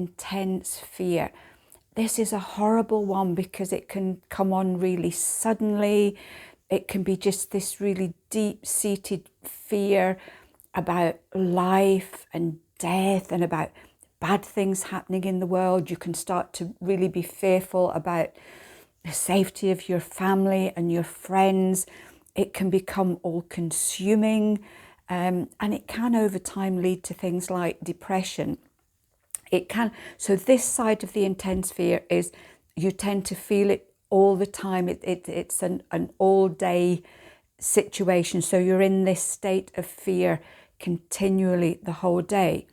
intense fear. This is a horrible one because it can come on really suddenly. It can be just this really deep-seated fear about life and death and about bad things happening in the world. You can start to really be fearful about the safety of your family and your friends. It can become all-consuming, and it can over time lead to things like depression. It can. So this side of the intense fear is you tend to feel it all the time. It's an all-day situation. So you're in this state of fear continually the whole day.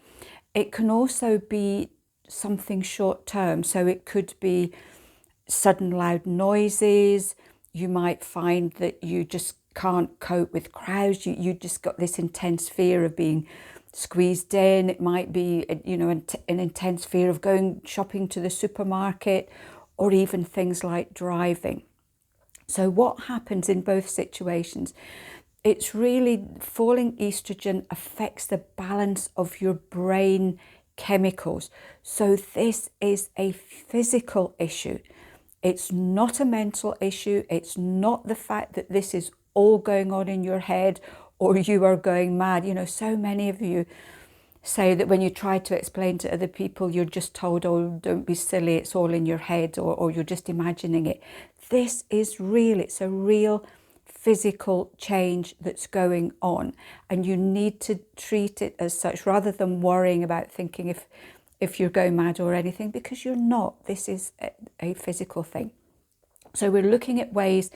It can also be something short-term. So it could be sudden loud noises. You might find that you just can't cope with crowds. You just got this intense fear of being squeezed in. It might be, you know, an intense fear of going shopping to the supermarket, or even things like driving. So what happens in both situations? It's really falling estrogen affects the balance of your brain chemicals. So this is a physical issue. It's not a mental issue. It's not the fact that this is all going on in your head or you are going mad. You know, so many of you say that when you try to explain to other people, you're just told, oh, don't be silly, it's all in your head, or you're just imagining it. This is real. It's a real physical change that's going on, and you need to treat it as such rather than worrying about thinking if you're going mad or anything, because you're not. This is a physical thing. So we're looking at ways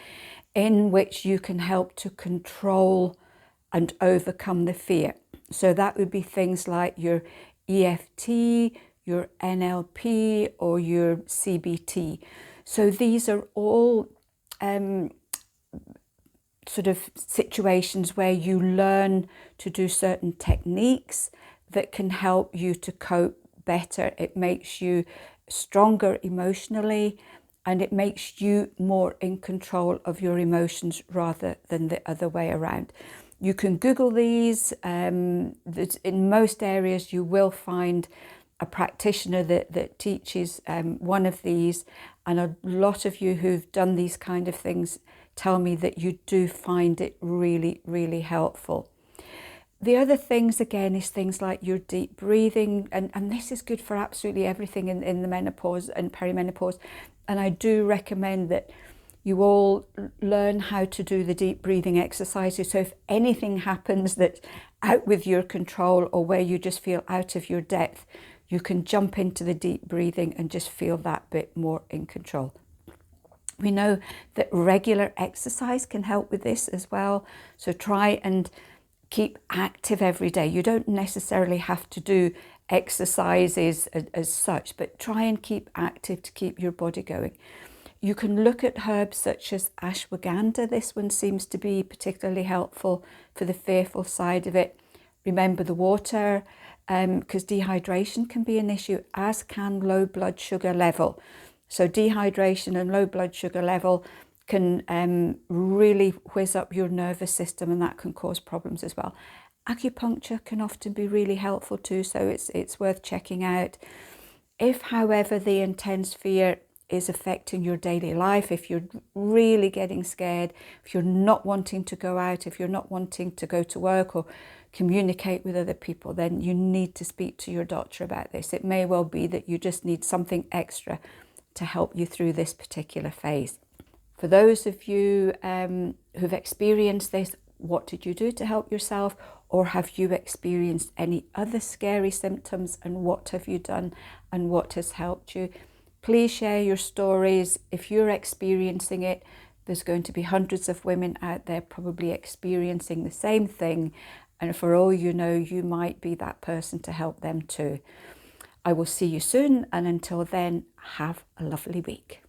in which you can help to control and overcome the fear. So that would be things like your EFT, your NLP, or your CBT. So these are all sort of situations where you learn to do certain techniques that can help you to cope better. It makes you stronger emotionally, and it makes you more in control of your emotions rather than the other way around. You can Google these. In most areas you will find a practitioner that teaches one of these, and a lot of you who've done these kind of things tell me that you do find it really, really helpful. The other things, again, is things like your deep breathing, and this is good for absolutely everything in the menopause and perimenopause. And I do recommend that you all learn how to do the deep breathing exercises. So if anything happens that's out with your control or where you just feel out of your depth, you can jump into the deep breathing and just feel that bit more in control. We know that regular exercise can help with this as well. So try and keep active every day. You don't necessarily have to do exercises as such, but try and keep active to keep your body going. You can look at herbs such as ashwagandha. This one seems to be particularly helpful for the fearful side of it. Remember the water, because dehydration can be an issue, as can low blood sugar level. So dehydration and low blood sugar level can really whiz up your nervous system, and that can cause problems as well. Acupuncture can often be really helpful too, so it's worth checking out. If, however, the intense fear is affecting your daily life, if you're really getting scared, if you're not wanting to go out, if you're not wanting to go to work or communicate with other people, then you need to speak to your doctor about this. It may well be that you just need something extra to help you through this particular phase. For those of you who've experienced this, what did you do to help yourself? Or have you experienced any other scary symptoms, and what have you done and what has helped you? Please share your stories. If you're experiencing it, there's going to be hundreds of women out there probably experiencing the same thing. And for all you know, you might be that person to help them too. I will see you soon. And until then, have a lovely week.